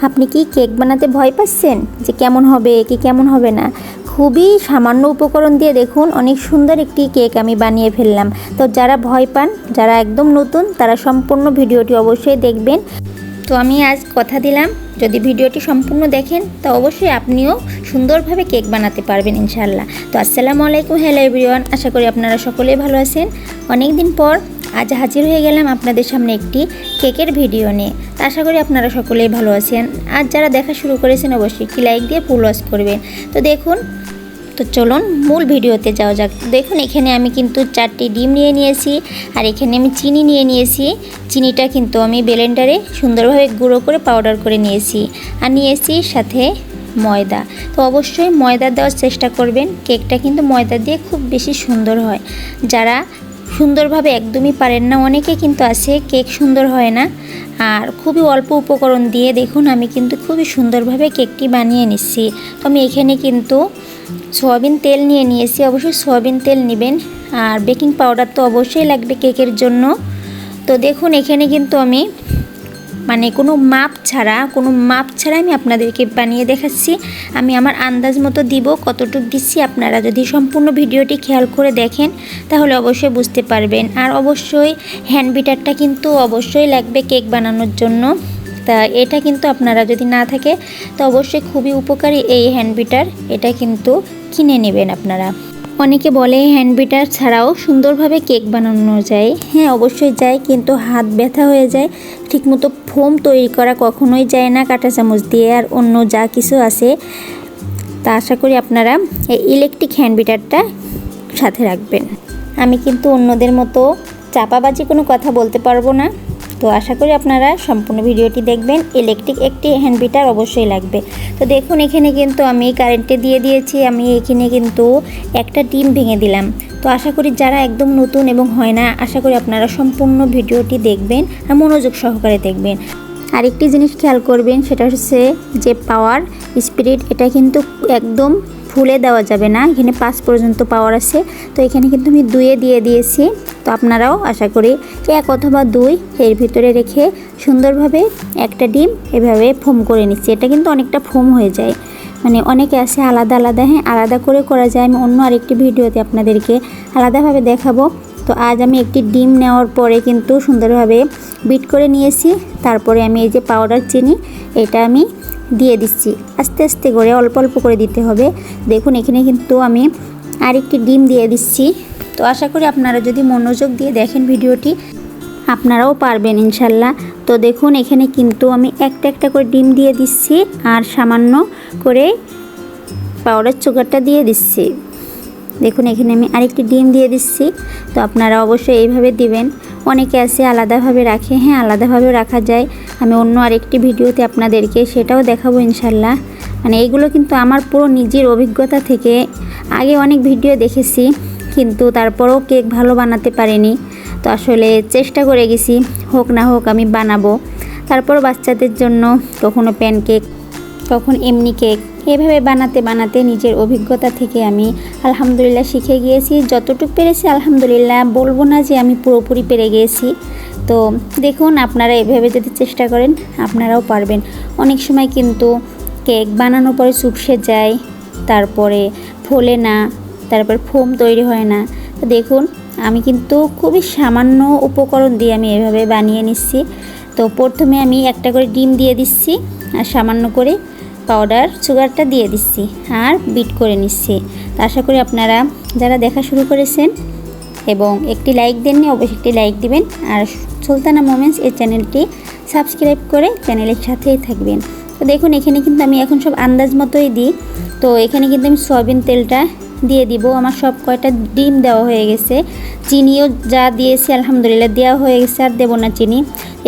আপনি কি কেক বানাতে ভয় পাচ্ছেন যে কেমন হবে কি কেমন হবে না? খুবই সামান্য উপকরণ দিয়ে দেখুন অনেক সুন্দর একটি কেক আমি বানিয়ে ফেললাম। তো যারা ভয় পান, যারা একদম নতুন, তারা সম্পূর্ণ ভিডিওটি অবশ্যই দেখবেন। তো আমি আজ কথা দিলাম, যদি ভিডিওটি সম্পূর্ণ দেখেন তো অবশ্যই আপনিও সুন্দরভাবে কেক বানাতে পারবেন ইনশাআল্লাহ। তো আসসালামু আলাইকুম, হ্যালো এভরিওয়ান, আশা করি আপনারা সকলেই ভালো আছেন। অনেক দিন পর আজ হাজির হয়ে গেলাম আপনাদের সামনে একটি কেকের ভিডিও নিয়ে। তো আশা করি আপনারা সকলেই ভালো আছেন। আর যারা দেখা শুরু করেছেন অবশ্যই একটি লাইক দিয়ে ফুল ওয়াচ করবেন। তো দেখুন, তো চলুন মূল ভিডিওতে যাওয়া যাক। দেখুন এখানে আমি কিন্তু 4টি ডিম নিয়ে নিয়েছি, আর এখানে আমি চিনি নিয়ে নিয়েছি। চিনিটা কিন্তু আমি ব্লেন্ডারে সুন্দরভাবে গুঁড়ো করে পাউডার করে নিয়েছি, আর নিয়েছি সাথে ময়দা। তো অবশ্যই ময়দা দেওয়ার চেষ্টা করবেন, কেকটা কিন্তু ময়দা দিয়ে খুব বেশি সুন্দর হয়। যারা সুন্দরভাবে একদমই পারেন না, অনেকে কিন্তু আছে কেক সুন্দর হয় না। আর খুবই অল্প উপকরণ দিয়ে দেখুন আমি কিন্তু খুবই সুন্দরভাবে কেকটি বানিয়ে নিচ্ছি। তো আমি এখানে কিন্তু সয়াবিন তেল নিয়ে নিয়েছি, অবশ্যই সয়াবিন তেল নেবেন। আর বেকিং পাউডার তো অবশ্যই লাগবে কেকের জন্য। তো দেখুন এখানে কিন্তু আমি কোনো মাপ ছাড়া আমি আপনাদেরকে বানিয়ে দেখাচ্ছি। আমি আমার আন্দাজ মতো দিব, কতটুকু দিচ্ছি আপনারা যদি সম্পূর্ণ ভিডিওটি খেয়াল করে দেখেন তাহলে অবশ্যই বুঝতে পারবেন। আর অবশ্যই হ্যান্ড বিটারটা কিন্তু অবশ্যই লাগবে কেক বানানোর জন্য। তা এটা কিন্তু আপনারা যদি না থাকে তো অবশ্যই খুবই উপকারী এই হ্যান্ড বিটার, এটা কিন্তু কিনে নেবেন আপনারা। অনেকে বলে হ্যান্ড বিটার ছাড়াও সুন্দরভাবে কেক বানানো যায়। হ্যাঁ অবশ্যই যায়, কিন্তু হাত ব্যথা হয়ে যায়, ঠিকমতো ফোম তৈরি করা কখনোই যায় না কাঁটা চামচ দিয়ে আর অন্য যা কিছু আছে। তা আশা করি আপনারা এই ইলেকট্রিক হ্যান্ড বিটারটা সাথে রাখবেন। আমি কিন্তু অন্যদের মতো চাপাবাজি কোনো কথা বলতে পারবো না। তো আশা করি আপনারা সম্পূর্ণ ভিডিওটি দেখবেন। ইলেকট্রিক একটি হ্যান্ড বিটার অবশ্যই লাগবে। তো দেখুন এখানে কিন্তু আমি কারেন্টে দিয়ে দিয়েছি। আমি এখানে কিন্তু একটা ডিম ভেঙে দিলাম। তো আশা করি যারা একদম নতুন এবং হয় না, আশা করি আপনারা সম্পূর্ণ ভিডিওটি দেখবেন আর মনোযোগ সহকারে দেখবেন। আরেকটি জিনিস খেয়াল করবেন, সেটা হচ্ছে যে পাওয়ার স্পিরিট, এটা কিন্তু একদম ফুলে দেওয়া যাবে না। এখানে 5 পর্যন্ত পাওয়ার আছে, তো এখানে কিন্তু আমি 2-এ দিয়ে দিয়েছি। তো আপনারাও আশা করি 1 অথবা 2 এর ভিতরে রেখে সুন্দরভাবে একটা ডিম এভাবে ফোম করে নিচ্ছি। এটা কিন্তু অনেকটা ফোম হয়ে যায়, অনেকে আছে আলাদা আলাদা, হ্যাঁ আলাদা করে করা যায়। আমি অন্য আরেকটি ভিডিওতে আপনাদেরকে আলাদাভাবে দেখাবো। তো আজ আমি একটি ডিম নেওয়ার পরে কিন্তু সুন্দরভাবে বিট করে নিয়েছি। তারপরে আমি এই যে পাউডার চিনি, এটা আমি দিয়ে দিচ্ছি। আস্তে আস্তে করে অল্প অল্প করে দিতে হবে। দেখুন এখানে কিন্তু আমি আরেকটি ডিম দিয়ে দিচ্ছি। তো আশা করি আপনারা যদি মনোযোগ দিয়ে দেখেন ভিডিওটি আপনারাও পারবেন ইনশাল্লাহ। তো দেখুন এখানে কিন্তু আমি একটা একটা করে ডিম দিয়ে দিচ্ছি, আর সামান্য করে পাউডার সুগারটা দিয়ে দিচ্ছি। দেখুন এখানে আমি আরেকটি ডিম দিয়ে দিচ্ছি। তো আপনারা অবশ্যই এইভাবে দিবেন। অনেকে আছে আলাদাভাবে রাখে, হ্যাঁ আলাদাভাবেও রাখা যায়। আমি অন্য আরেকটি ভিডিওতে আপনাদেরকে সেটাও দেখাবো ইনশাল্লাহ। এইগুলো কিন্তু আমার পুরো নিজের অভিজ্ঞতা থেকে, আগে অনেক ভিডিও দেখেছি কিন্তু তারপরেও কেক ভালো বানাতে পারিনি। তো আসলে চেষ্টা করে গেছি, হোক না হোক আমি বানাবো। তারপর বাচ্চাদের জন্য কখনো প্যানকেক, কখন এমনি কেক, এভাবে বানাতে বানাতে নিজের অভিজ্ঞতা থেকে আমি আলহামদুলিল্লাহ শিখে গিয়েছি। যতটুকু পেরেছি আলহামদুলিল্লাহ, বলবো না যে আমি পুরোপুরি পেরে গিয়েছি। তো দেখুন আপনারা এভাবে যদি চেষ্টা করেন আপনারাও পারবেন। অনেক সময় কিন্তু কেক বানানোর পরে চুপসে যায়, তারপরে ফোলে না, তারপর ফোম তৈরি হয় না। তো দেখুন আমি কিন্তু খুবই সামান্য উপকরণ দিয়ে আমি এভাবে বানিয়ে নিচ্ছি। তো প্রথমে আমি একটা করে ডিম দিয়ে দিচ্ছি, আর সামান্য করে পাউডার সুগারটা দিয়ে দিচ্ছি, আর বিট করে নিচ্ছি। তো আশা করি আপনারা যারা দেখা শুরু করেছেন এবং একটি লাইক দেননি অবশ্যই একটি লাইক দিবেন, আর সুলতানা মোমেন্টস এই চ্যানেলটি সাবস্ক্রাইব করে চ্যানেলের সাথেই থাকবেন। তো দেখুন এখানে কিন্তু আমি এখন সব আন্দাজ মতোই দিই। তো এখানে কিন্তু আমি সয়াবিন তেলটা দিয়ে দিব। আমার সব কয়টা ডিম দেওয়া হয়ে গেছে, চিনিও যা দিয়েছি আলহামদুলিল্লাহ দেওয়া হয়ে গেছে, আর দেবো না চিনি।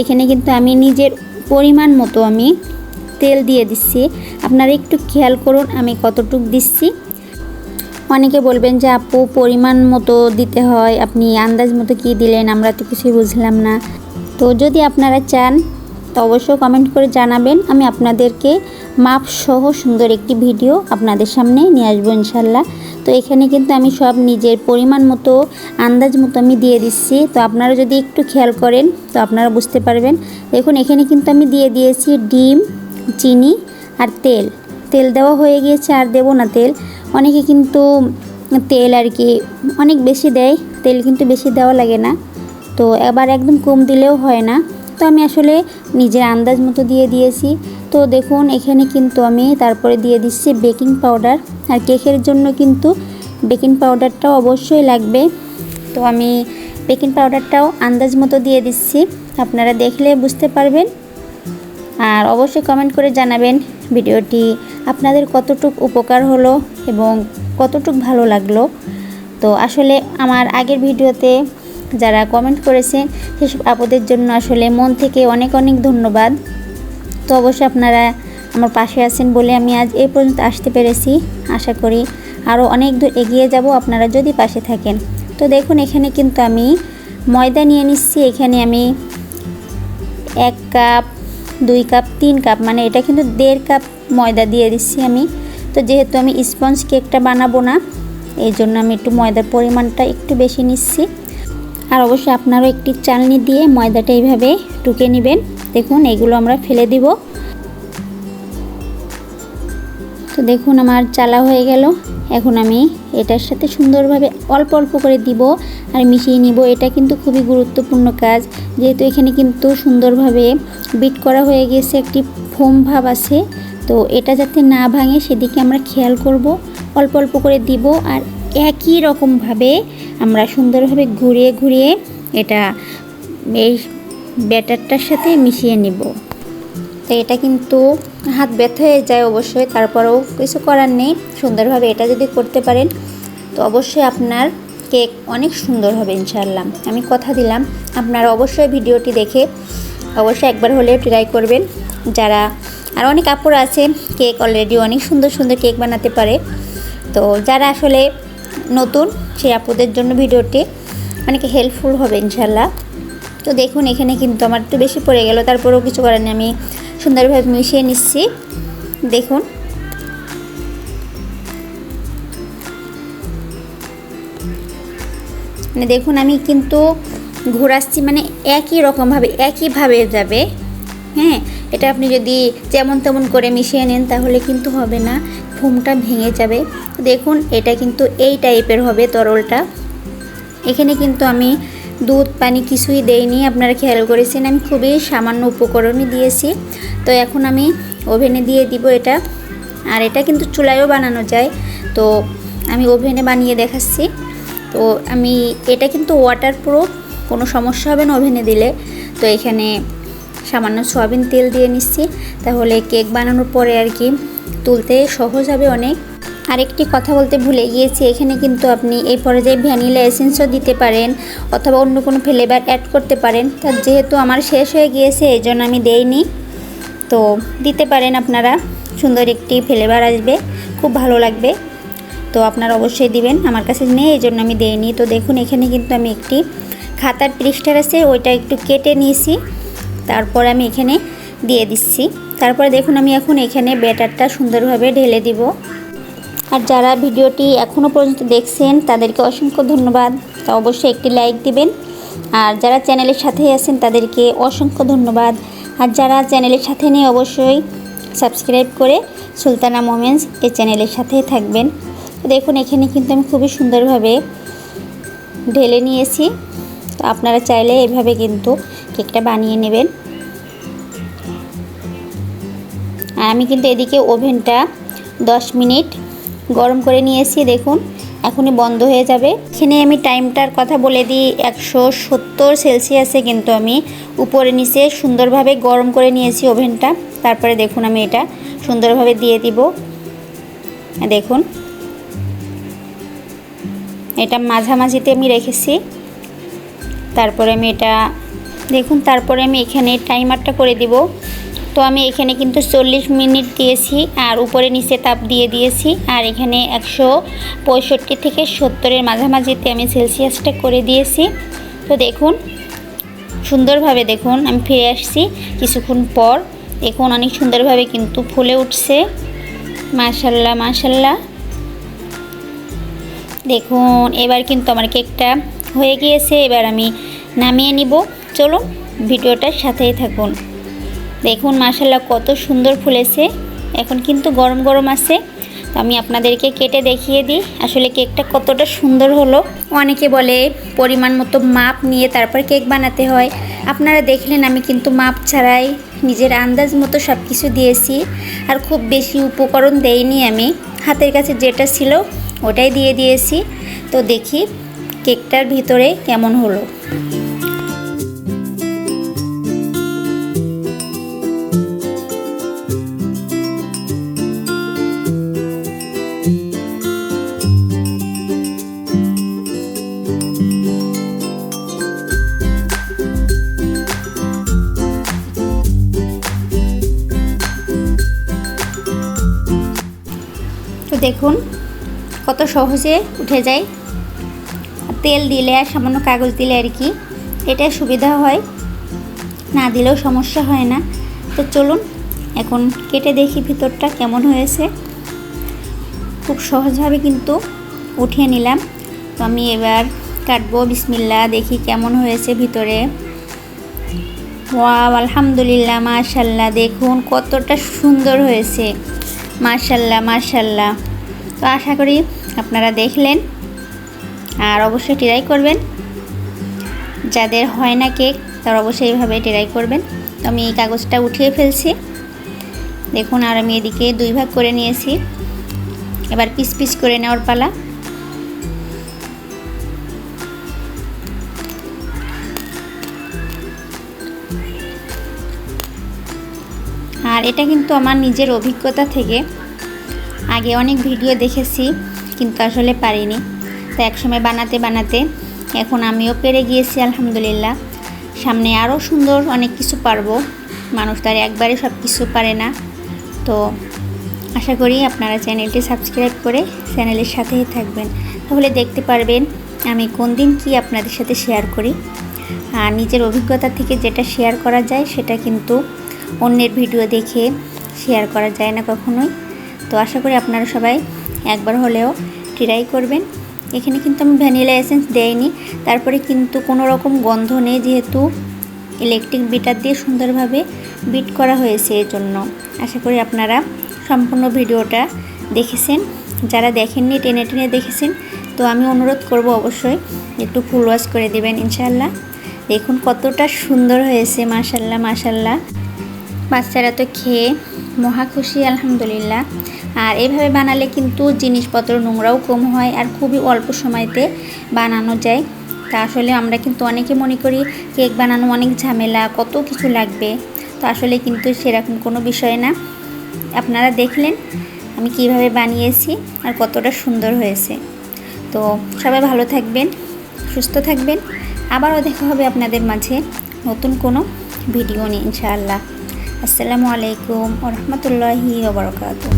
এখানে কিন্তু আমি নিজের পরিমাণ মতো আমি তেল দিয়ে দিচ্ছি। আপনারা একটু খেয়াল করুন আমি কতটুকু দিচ্ছি। অনেকে বলবেন যে আপু পরিমাণ মতো দিতে হয়, আপনি আন্দাজ মতো কী দিলেন, আমরা তো কিছুই বুঝলাম না। তো যদি আপনারা চান তো অবশ্যই কমেন্ট করে জানাবেন, আমি আপনাদেরকে মাপ সহ সুন্দর একটি ভিডিও আপনাদের সামনে নিয়ে আসবো ইনশাল্লাহ। তো এখানে কিন্তু আমি সব নিজের পরিমাণ মতো আন্দাজ মতো আমি দিয়ে দিচ্ছি। তো আপনারা যদি একটু খেয়াল করেন তো আপনারা বুঝতে পারবেন। দেখুন এখানে কিন্তু আমি দিয়ে দিয়েছি ডিম, চিনি আর তেল। তেল দেওয়া হয়ে গিয়েছে, আর দেবো না তেল। অনেকে কিন্তু তেল আর কি অনেক বেশি দেয়, তেল কিন্তু বেশি দেওয়া লাগে না। তো এবার একদম কম দিলেও হয় না, তো আমি আসলে নিজের আন্দাজ মতো দিয়ে দিয়েছি। তো দেখুন এখানে কিন্তু আমি তারপরে দিয়ে দিচ্ছি বেকিং পাউডার। আর কেকের জন্য কিন্তু বেকিং পাউডারটাও অবশ্যই লাগবে। তো আমি বেকিং পাউডারটাও আন্দাজ মতো দিয়ে দিচ্ছি, আপনারা দেখলে বুঝতে পারবেন। আর অবশ্যই কমেন্ট করে জানাবেন ভিডিওটি আপনাদের কতটুকু উপকার হলো এবং কতটুকু ভালো লাগলো। তো আসলে আমার আগের ভিডিওতে যারা কমেন্ট করেছেন সেসব আপুদের জন্য আসলে মন থেকে অনেক অনেক ধন্যবাদ। তো অবশ্যই আপনারা আমার পাশে আছেন বলে আমি আজ এই পর্যন্ত আসতে পেরেছি। আশা করি আরও অনেক দূর এগিয়ে যাব আপনারা যদি পাশে থাকেন। তো দেখুন এখানে কিন্তু আমি ময়দা নিয়ে নিচ্ছি। এখানে আমি 1 কাপ, 2 কাপ, 3 কাপ, মানে এটা কিন্তু 1.5 কাপ ময়দা দিয়ে দিচ্ছি আমি। তো যেহেতু আমি স্পঞ্জ কেকটা বানাবো না, এই জন্য আমি একটু ময়দার পরিমাণটা একটু বেশি নিচ্ছি। আর অবশ্যই আপনারাও একটি চালনি দিয়ে ময়দাটা এইভাবে টুকে নেবেন। দেখুন এগুলো আমরা ফেলে দিব। তো দেখুন আমার চালা হয়ে গেল। এখন আমি এটার সাথে সুন্দরভাবে অল্প অল্প করে দিব আর মিশিয়ে নিব। এটা কিন্তু খুবই গুরুত্বপূর্ণ কাজ, যেহেতু এখানে কিন্তু সুন্দরভাবে বিট করা হয়ে গেছে, একটি ফোম ভাব আছে। তো এটা যাতে না ভাঙে সেদিকে আমরা খেয়াল করব। অল্প অল্প করে দিব আর একই রকমভাবে আমরা সুন্দরভাবে ঘুরিয়ে ঘুরিয়ে এটা এই ব্যাটারটার সাথে মিশিয়ে নিব। তো এটা কিন্তু হাত ব্যথা হয়ে যায় অবশ্যই, তারপরেও কিছু করার নেই। সুন্দরভাবে এটা যদি করতে পারেন তো অবশ্যই আপনার কেক অনেক সুন্দর হবে ইনশাআল্লাহ। আমি কথা দিলাম। আপনারা অবশ্যই ভিডিওটি দেখে অবশ্যই একবার হলেও ট্রাই করবেন। যারা আর অনেক আপুরা আছে কেক অলরেডি অনেক সুন্দর সুন্দর কেক বানাতে পারে। তো যারা আসলে নতুন সেই আপুদের জন্য ভিডিওটি অনেক হেল্পফুল হবে ইনশাআল্লাহ। তো দেখুন এখানে কিন্তু আমার একটু বেশি পড়ে গেল, তারপরেও কিছু করার নেই, আমি সুন্দরভাবে মিশিয়ে নিচ্ছি। দেখুন মানে দেখুন আমি কিন্তু ঘোরাচ্ছি, মানে একই রকমভাবে একইভাবে যাবে। হ্যাঁ, এটা আপনি যদি যেমন তেমন করে মিশিয়ে নেন তাহলে কিন্তু হবে না, ফোমটা ভেঙে যাবে। দেখুন এটা কিন্তু এই টাইপের হবে তরলটা। এখানে কিন্তু আমি দুধ পানি কিছুই দেইনি, আপনারা খেয়াল করেছেন আমি খুবই সামান্য উপকরণই দিয়েছি। তো এখন আমি ওভেনে দিয়ে দিব এটা। আর এটা কিন্তু চুলায়ও বানানো যায়, তো আমি ওভেনে বানিয়ে দেখাচ্ছি। তো আমি এটা কিন্তু ওয়াটারপ্রুফ, কোনো সমস্যা হবে না ওভেনে দিলে। তো এখানে সামান্য সয়াবিন তেল দিয়ে নিচ্ছি, তাহলে কেক বানানোর পরে আর কি তুলতে সহজ হবে অনেক। আরেকটি কথা বলতে ভুলে গিয়েছি, এখানে কিন্তু আপনি এই পর্যায়ে ভ্যানিলা এসেন্সও দিতে পারেন অথবা অন্য কোনো ফ্লেভার অ্যাড করতে পারেন। তা যেহেতু আমার শেষ হয়ে গিয়েছে এই জন্য আমি দেইনি। তো দিতে পারেন আপনারা, সুন্দর একটি ফ্লেভার আসবে, খুব ভালো লাগবে। তো আপনারা অবশ্যই দিবেন, আমার কাছে নেই এই জন্য আমি দেইনি। তো দেখুন এখানে কিন্তু আমি একটি খাতার পৃষ্ঠার আছে ওইটা একটু কেটে নিয়েছি, তারপর আমি এখানে দিয়ে দিচ্ছি। তারপরে দেখুন আমি এখন এখানে ব্যাটারটা সুন্দরভাবে ঢেলে দিব। আর যারা ভিডিওটি এখনও পর্যন্ত দেখছেন তাদেরকে অসংখ্য ধন্যবাদ। তা অবশ্যই একটি লাইক দিবেন। আর যারা চ্যানেলের সাথেই আছেন তাদেরকে অসংখ্য ধন্যবাদ। আর যারা চ্যানেলের সাথে নেই অবশ্যই সাবস্ক্রাইব করে সুলতানা মোমেন্টস এই চ্যানেলের সাথেই থাকবেন। দেখুন এখানে কিন্তু আমি খুবই সুন্দরভাবে ঢেলে নিয়েছি। তো আপনারা চাইলে এভাবে কিন্তু কেকটা বানিয়ে নেবেন। আর আমি কিন্তু এদিকে ওভেনটা 10 মিনিট গরম করে নিয়েছি। দেখুন এখনই বন্ধ হয়ে যাবে। এখানে আমি টাইমটার কথা বলে দিই, 170 সেলসিয়াসে কিন্তু আমি উপরে নিচে সুন্দরভাবে গরম করে নিয়েছি ওভেনটা। তারপরে দেখুন আমি এটা সুন্দরভাবে দিয়ে দিব। দেখুন এটা মাঝামাঝিতে আমি রেখেছি। তারপরে আমি এটা দেখুন, তারপরে আমি এখানে টাইমারটা করে দিব। তো আমি এখানে কিন্তু 40 মিনিট দিয়েছি আর উপরে নিচে তাপ দিয়ে দিয়েছি। আর এখানে 165 থেকে 70-এর মাঝামাঝিতে আমি সেলসিয়াসটা করে দিয়েছি। তো দেখুন সুন্দরভাবে দেখুন আমি ফিরে আসছি কিছুক্ষণ পর। দেখুন অনেক সুন্দরভাবে কিন্তু ফুলে উঠছে, মাশাল্লাহ মাশাল্লাহ। দেখুন এবার কিন্তু আমার কেকটা হয়ে গিয়েছে, এবার আমি নামিয়ে নিব। চলুন ভিডিওটার সাথেই থাকুন। দেখুন মাশাআল্লাহ কত সুন্দর ফুলেছে। এখন কিন্তু গরম গরম আছে, তো আমি আপনাদেরকে কেটে দেখিয়ে দিই আসলে কেকটা কতটা সুন্দর হলো। অনেকে বলে পরিমাণ মতো মাপ নিয়ে তারপর কেক বানাতে হয়। আপনারা দেখলেন আমি কিন্তু মাপ ছাড়াই নিজের আন্দাজ মতো সব কিছু দিয়েছি, আর খুব বেশি উপকরণ দেইনি। আমি হাতের কাছে যেটা ছিল ওটাই দিয়ে দিয়েছি। তো দেখি কেকটার ভিতরে কেমন হলো। তো দেখুন কত সহজে উঠে যায়, তেল দিলে আর সামান্য কাগজ দিলে আর কি, এটাই সুবিধা হয়, না দিলেও সমস্যা হয় না। তো চলুন এখন কেটে দেখি ভিতরটা কেমন হয়েছে। খুব সহজভাবে কিন্তু উঠিয়ে নিলাম। তো আমি এবার কাটবো, বিসমিল্লাহ, দেখি কেমন হয়েছে ভিতরে। ওয়াও, আলহামদুলিল্লাহ, মাশাআল্লাহ, দেখুন কতটা সুন্দর হয়েছে, মাশাআল্লাহ মাশাআল্লাহ। তো আশা করি আপনারা দেখলেন, আর অবশ্যই ট্রাই করবেন। যাদের হয় না কেক তারা অবশ্যই এইভাবে ট্রাই করবেন। তো আমি এই কাগজটা উঠিয়ে ফেলছি দেখুন, আর আমি এদিকে 2 ভাগ করে নিয়েছি। এবার পিস পিস করে নেওয়ার পালা। আর এটা কিন্তু আমার নিজের অভিজ্ঞতা থেকে, আগে অনেক ভিডিও দেখেছি কিন্তু আসলে পারিনি। তো একসময় বানাতে বানাতে এখন আমিও পেরে গিয়েছি আলহামদুলিল্লাহ। সামনে আরও সুন্দর অনেক কিছু পারবো, মানুষ তার একবারে সব কিছু পারে না। তো আশা করি আপনারা চ্যানেলটি সাবস্ক্রাইব করে চ্যানেলের সাথেই থাকবেন, তাহলে দেখতে পারবেন আমি কোন দিন কি আপনাদের সাথে শেয়ার করি। আর নিজের অভিজ্ঞতা থেকে যেটা শেয়ার করা যায় সেটা কিন্তু অন্যের ভিডিও দেখে শেয়ার করা যায় না কখনোই। তো আশা করি আপনারা সবাই একবার হলেও ট্রাই করবেন। এখানে কিন্তু আমি ভ্যানিলা এসেন্স দেইনি, তারপরে কিন্তু কোনো রকম গন্ধ নেই, যেহেতু ইলেকট্রিক বিটার দিয়ে সুন্দরভাবে বিট করা হয়েছে। এর জন্য আশা করি আপনারা সম্পূর্ণ ভিডিওটা দেখেছেন। যারা দেখেননি টেনে টেনে দেখেছেন, তো আমি অনুরোধ করব অবশ্যই একটু ফুল ওয়াশ করে দেবেন ইনশাআল্লাহ। দেখুন কতটা সুন্দর হয়েছে, মাশাআল্লাহ মাশাআল্লাহ। বাচ্চারা তো খেয়ে মহা খুশি আলহামদুলিল্লাহ। আর এভাবে বানালে কিন্তু জিনিসপত্র নোংরাও কম হয়, আর খুবই অল্প সময়তে বানানো যায়। তা আসলে আমরা কিন্তু অনেকে মনে করি কেক বানানো অনেক ঝামেলা, কত কিছু লাগবে। তো আসলে কিন্তু সেরকম কোনো বিষয় না। আপনারা দেখলেন আমি কিভাবে বানিয়েছি আর কতটা সুন্দর হয়েছে। তো সবাই ভালো থাকবেন, সুস্থ থাকবেন। আবারও দেখা হবে আপনাদের মাঝে নতুন কোনো ভিডিও নিয়ে ইনশাআল্লাহ। আসসালামু আলাইকুম ওয়া রাহমাতুল্লাহি ওয়া বারাকাতুহু।